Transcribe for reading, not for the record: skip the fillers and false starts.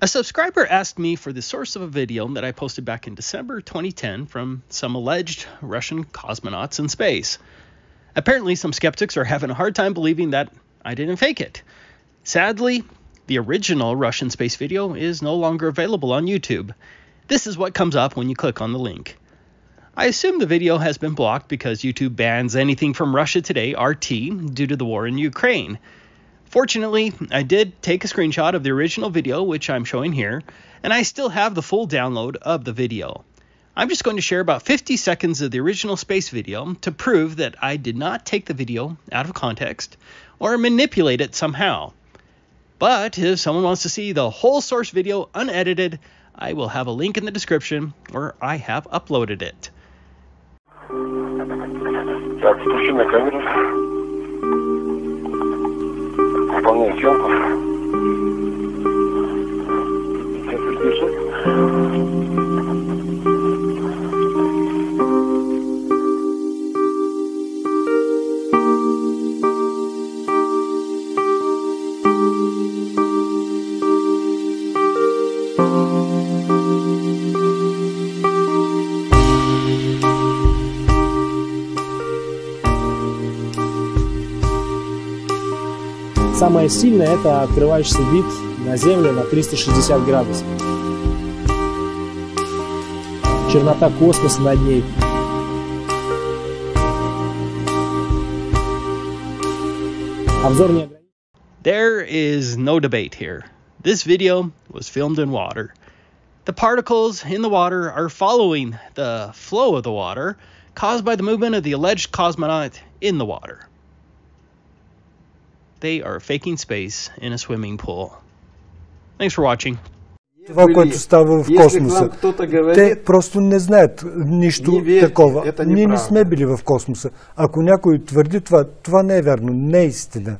A subscriber asked me for the source of a video that I posted back in December 2010 from some alleged Russian cosmonauts in space. Apparently, some skeptics are having a hard time believing that I didn't fake it. Sadly, the original Russian space video is no longer available on YouTube. This is what comes up when you click on the link. I assume the video has been blocked because YouTube bans anything from Russia Today, RT, due to the war in Ukraine. Fortunately, I did take a screenshot of the original video, which I'm showing here, and I still have the full download of the video. I'm just going to share about 50 seconds of the original space video to prove that I did not take the video out of context or manipulate it somehow. But if someone wants to see the whole source video unedited, I will have a link in the description where I have uploaded it. Так, спущена камера. Выполняю съемку. Сейчас подпишу. Самое сильное – это открывающийся вид на Землю на 360 градусов. Чернота космоса над ней. Обзор не ограничен. There is no debate here. This video was filmed in water. The particles in the water are following the flow of the water caused by the movement of the alleged cosmonaut in the water. They are faking space in a swimming pool. Thanks for watching. Това, което става в космоса. Те просто не знаят нищо такова. Ние не сме били в космоса. Ако някой твърди това, това не е вярно, не е истина.